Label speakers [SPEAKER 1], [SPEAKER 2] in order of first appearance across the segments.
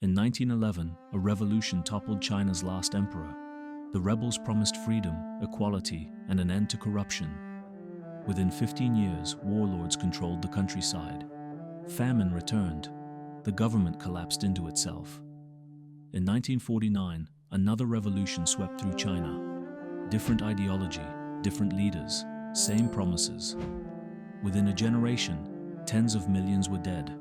[SPEAKER 1] In 1911, a revolution toppled China's last emperor. The rebels promised freedom, equality, and an end to corruption. Within 15 years, warlords controlled the countryside. Famine returned. The government collapsed into itself. In 1949, another revolution swept through China. Different ideology, different leaders, same promises. Within a generation, tens of millions were dead.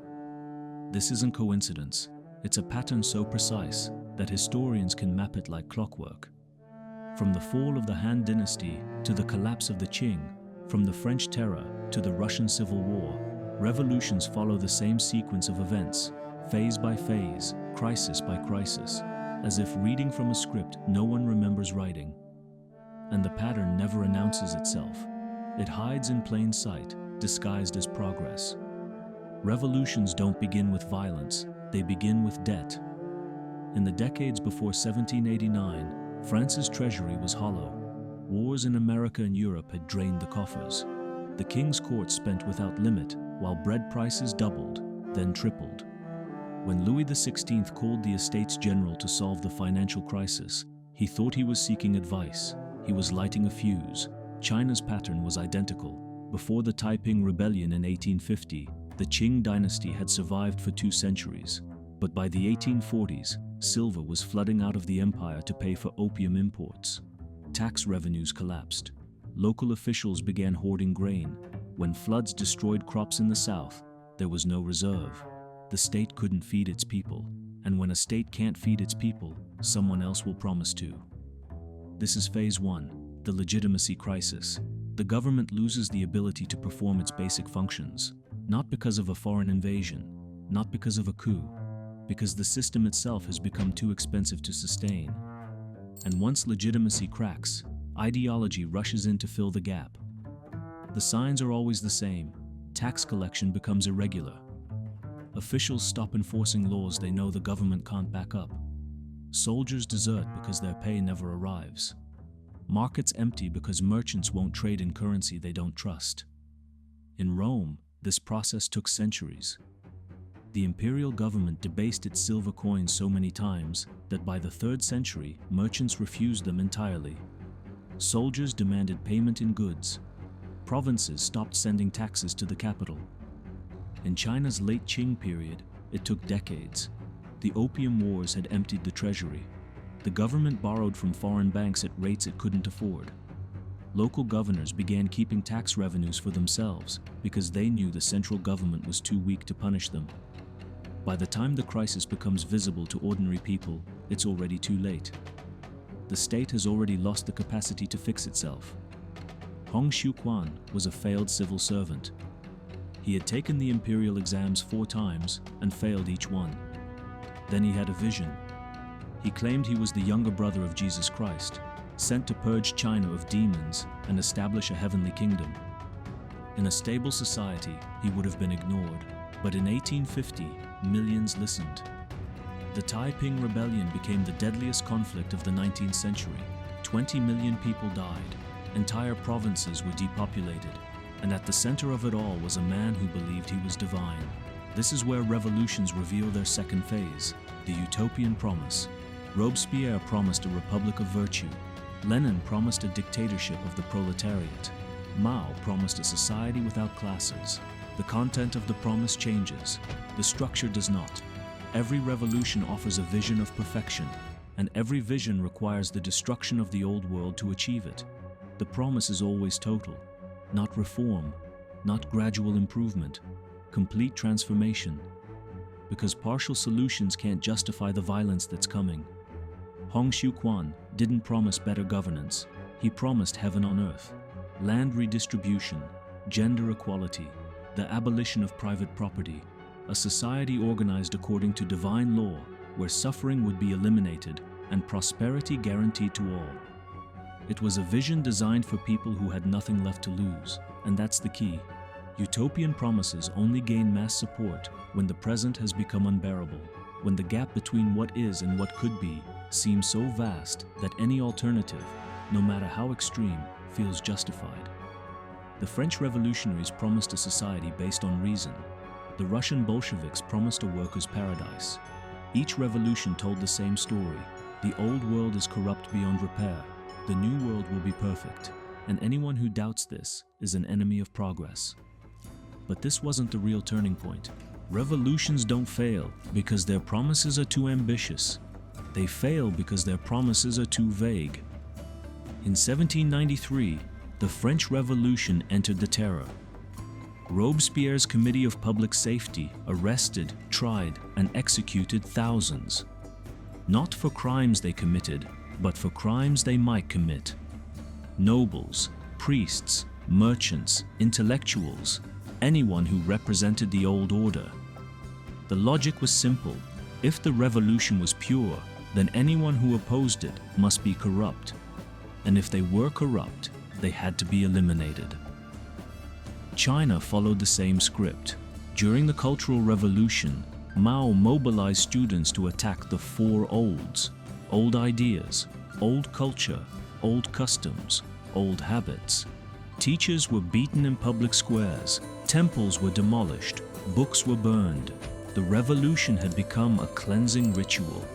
[SPEAKER 1] This isn't coincidence. It's a pattern so precise that historians can map it like clockwork. From the fall of the Han Dynasty to the collapse of the Qing, from the French Terror to the Russian Civil War, revolutions follow the same sequence of events, phase by phase, crisis by crisis, as if reading from a script no one remembers writing. And the pattern never announces itself. It hides in plain sight, disguised as progress. Revolutions don't begin with violence, they begin with debt. In the decades before 1789, France's treasury was hollow. Wars in America and Europe had drained the coffers. The king's court spent without limit, while bread prices doubled, then tripled. When Louis XVI called the Estates General to solve the financial crisis, he thought he was seeking advice. He was lighting a fuse. China's pattern was identical. Before the Taiping Rebellion in 1850, the Qing dynasty had survived for 2 centuries. But by the 1840s, silver was flooding out of the empire to pay for opium imports. Tax revenues collapsed. Local officials began hoarding grain. When floods destroyed crops in the south, there was no reserve. The state couldn't feed its people. And when a state can't feed its people, someone else will promise to. This is phase 1, the legitimacy crisis. The government loses the ability to perform its basic functions, not because of a foreign invasion, not because of a coup, because the system itself has become too expensive to sustain. And once legitimacy cracks, ideology rushes in to fill the gap. The signs are always the same. Tax collection becomes irregular. Officials stop enforcing laws they know the government can't back up. Soldiers desert because their pay never arrives. Markets empty because merchants won't trade in currency they don't trust. In Rome, this process took centuries. The imperial government debased its silver coins so many times that by the 3rd century, merchants refused them entirely. Soldiers demanded payment in goods. Provinces stopped sending taxes to the capital. In China's late Qing period, it took decades. The Opium Wars had emptied the treasury. The government borrowed from foreign banks at rates it couldn't afford. Local governors began keeping tax revenues for themselves because they knew the central government was too weak to punish them. By the time the crisis becomes visible to ordinary people, it's already too late. The state has already lost the capacity to fix itself. Hong Xiuquan was a failed civil servant. He had taken the imperial exams 4 times and failed each one. Then he had a vision. He claimed he was the younger brother of Jesus Christ, sent to purge China of demons and establish a heavenly kingdom. In a stable society, he would have been ignored, but in 1850, millions listened. The Taiping Rebellion became the deadliest conflict of the 19th century. 20 million people died. Entire provinces were depopulated. And at the center of it all was a man who believed he was divine. This is where revolutions reveal their second phase, the utopian promise. Robespierre promised a republic of virtue. Lenin promised a dictatorship of the proletariat. Mao promised a society without classes. The content of the promise changes. The structure does not. Every revolution offers a vision of perfection, and every vision requires the destruction of the old world to achieve it. The promise is always total. Not reform, not gradual improvement, complete transformation. Because partial solutions can't justify the violence that's coming. Hong Xiuquan didn't promise better governance. He promised heaven on earth, land redistribution, gender equality, the abolition of private property, a society organized according to divine law, where suffering would be eliminated and prosperity guaranteed to all. It was a vision designed for people who had nothing left to lose, and that's the key. Utopian promises only gain mass support when the present has become unbearable, when the gap between what is and what could be seems so vast that any alternative, no matter how extreme, feels justified. The French revolutionaries promised a society based on reason. The Russian Bolsheviks promised a workers' paradise. Each revolution told the same story. The old world is corrupt beyond repair. The new world will be perfect, and anyone who doubts this is an enemy of progress. But this wasn't the real turning point. Revolutions don't fail because their promises are too ambitious. They fail because their promises are too vague. In 1793, the French Revolution entered the Terror. Robespierre's Committee of Public Safety arrested, tried, and executed thousands. Not for crimes they committed, but for crimes they might commit. Nobles, priests, merchants, intellectuals, anyone who represented the old order. The logic was simple. If the revolution was pure, then anyone who opposed it must be corrupt. And if they were corrupt, they had to be eliminated. China followed the same script. During the Cultural Revolution, Mao mobilized students to attack the four olds: old ideas, old culture, old customs, old habits. Teachers were beaten in public squares, temples were demolished, books were burned. The revolution had become a cleansing ritual,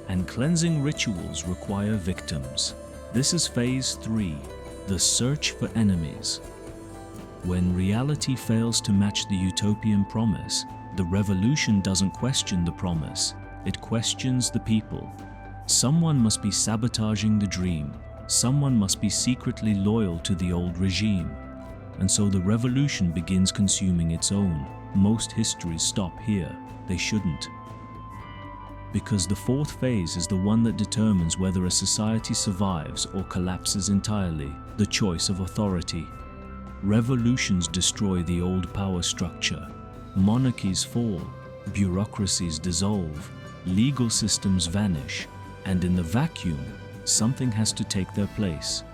[SPEAKER 1] and cleansing rituals require victims. This is phase 3, the search for enemies. When reality fails to match the utopian promise, the revolution doesn't question the promise, it questions the people. Someone must be sabotaging the dream. Someone must be secretly loyal to the old regime. And so the revolution begins consuming its own. Most histories stop here. They shouldn't. Because the fourth phase is the one that determines whether a society survives or collapses entirely, the choice of authority. Revolutions destroy the old power structure. Monarchies fall, bureaucracies dissolve, legal systems vanish, and in the vacuum, something has to take their place.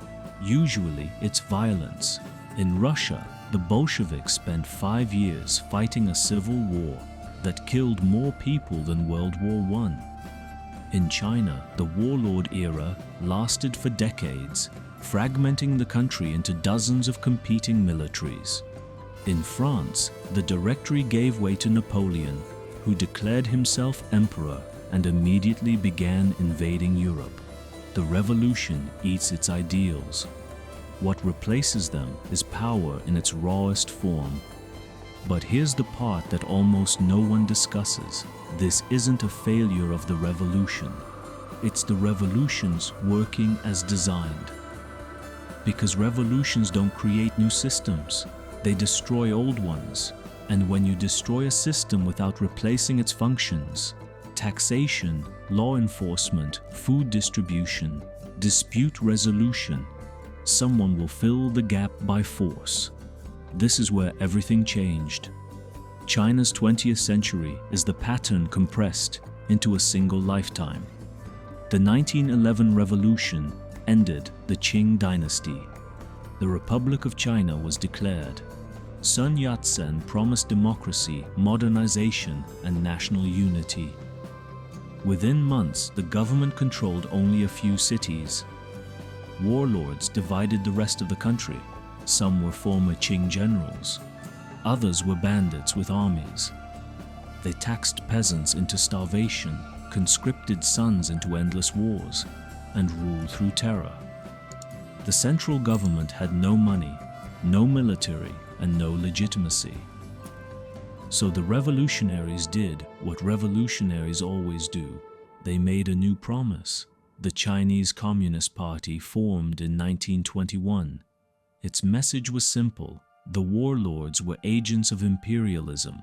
[SPEAKER 1] Usually, it's violence. In Russia, the Bolsheviks spent 5 years fighting a civil war that killed more people than World War I. In China, the warlord era lasted for decades, fragmenting the country into dozens of competing militaries. In France, the Directory gave way to Napoleon, who declared himself emperor and immediately began invading Europe. The revolution eats its ideals. What replaces them is power in its rawest form. But here's the part that almost no one discusses. This isn't a failure of the revolution. It's the revolutions working as designed. Because revolutions don't create new systems. They destroy old ones. And when you destroy a system without replacing its functions, taxation, law enforcement, food distribution, dispute resolution, someone will fill the gap by force. This is where everything changed. China's 20th century is the pattern compressed into a single lifetime. The 1911 revolution ended the Qing dynasty. The Republic of China was declared. Sun Yat-sen promised democracy, modernization, and national unity. Within months, the government controlled only a few cities. Warlords divided the rest of the country. Some were former Qing generals. Others were bandits with armies. They taxed peasants into starvation, conscripted sons into endless wars, and ruled through terror. The central government had no money, no military, and no legitimacy. So the revolutionaries did what revolutionaries always do. They made a new promise. The Chinese Communist Party formed in 1921. Its message was simple. The warlords were agents of imperialism.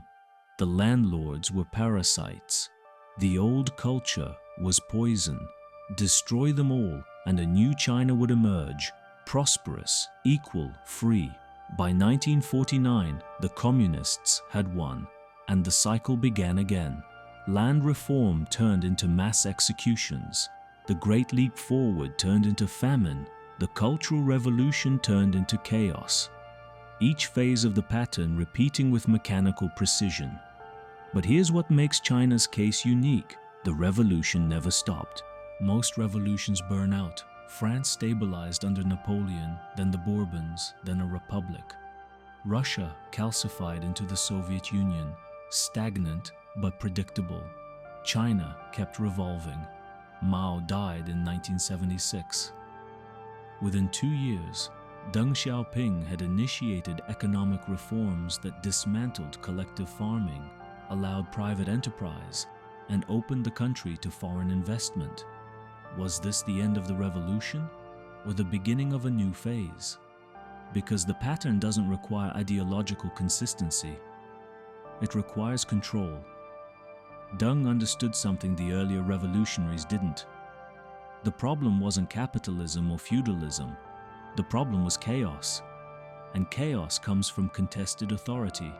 [SPEAKER 1] The landlords were parasites. The old culture was poison. Destroy them all, and a new China would emerge, prosperous, equal, free. By 1949, the communists had won, and the cycle began again. Land reform turned into mass executions. The Great Leap Forward turned into famine. The Cultural Revolution turned into chaos. Each phase of the pattern repeating with mechanical precision. But here's what makes China's case unique. The revolution never stopped. Most revolutions burn out. France stabilized under Napoleon, then the Bourbons, then a republic. Russia calcified into the Soviet Union, stagnant but predictable. China kept revolving. Mao died in 1976. Within 2 years, Deng Xiaoping had initiated economic reforms that dismantled collective farming, allowed private enterprise, and opened the country to foreign investment. Was this the end of the revolution, or the beginning of a new phase? Because the pattern doesn't require ideological consistency. It requires control. Deng understood something the earlier revolutionaries didn't. The problem wasn't capitalism or feudalism. The problem was chaos. And chaos comes from contested authority.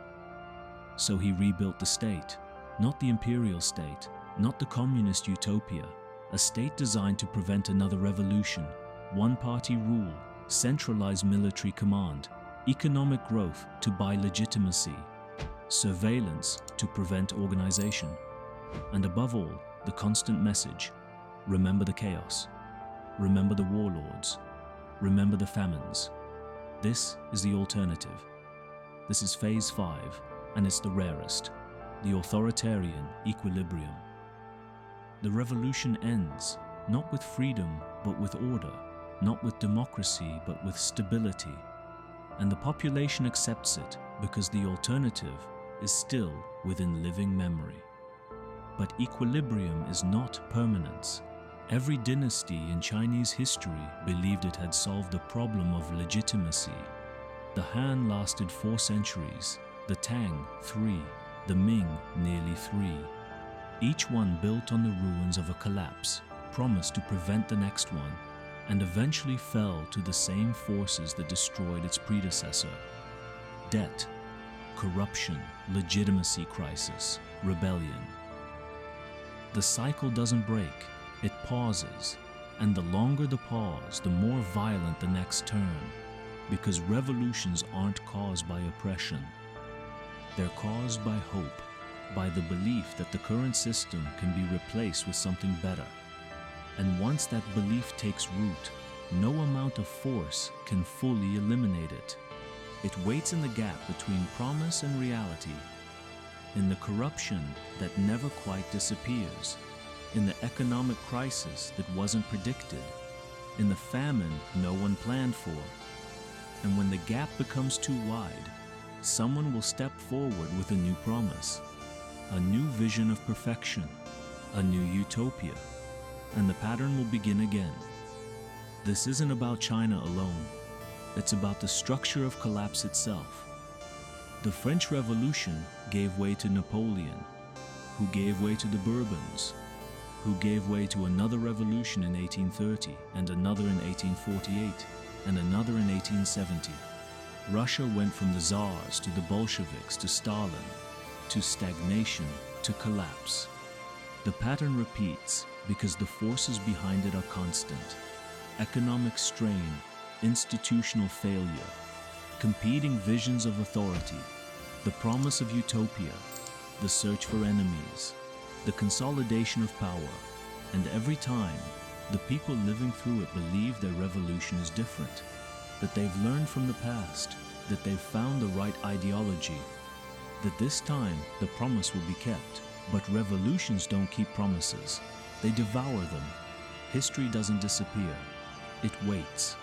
[SPEAKER 1] So he rebuilt the state, not the imperial state, not the communist utopia, a state designed to prevent another revolution, one-party rule, centralized military command, economic growth to buy legitimacy, surveillance to prevent organization, and above all, the constant message: remember the chaos, remember the warlords, remember the famines. This is the alternative. This is phase 5, and it's the rarest, the authoritarian equilibrium. The revolution ends, not with freedom, but with order, not with democracy, but with stability. And the population accepts it because the alternative is still within living memory. But equilibrium is not permanence. Every dynasty in Chinese history believed it had solved the problem of legitimacy. The Han lasted 4 centuries, the Tang 3, the Ming nearly 3. Each one built on the ruins of a collapse, promised to prevent the next one, and eventually fell to the same forces that destroyed its predecessor: debt, corruption, legitimacy crisis, rebellion. The cycle doesn't break, it pauses, and the longer the pause, the more violent the next turn, because revolutions aren't caused by oppression. They're caused by hope, by the belief that the current system can be replaced with something better. And once that belief takes root, no amount of force can fully eliminate it. It waits in the gap between promise and reality, in the corruption that never quite disappears, in the economic crisis that wasn't predicted, in the famine no one planned for. And when the gap becomes too wide, someone will step forward with a new promise, a new vision of perfection, a new utopia, and the pattern will begin again. This isn't about China alone. It's about the structure of collapse itself. The French Revolution gave way to Napoleon, who gave way to the Bourbons, who gave way to another revolution in 1830, and another in 1848, and another in 1870. Russia went from the Tsars to the Bolsheviks to Stalin, to stagnation, to collapse. The pattern repeats because the forces behind it are constant. Economic strain, institutional failure, competing visions of authority, the promise of utopia, the search for enemies, the consolidation of power, and every time, the people living through it believe their revolution is different, that they've learned from the past, that they've found the right ideology, that this time the promise will be kept. But revolutions don't keep promises. They devour them. History doesn't disappear. It waits.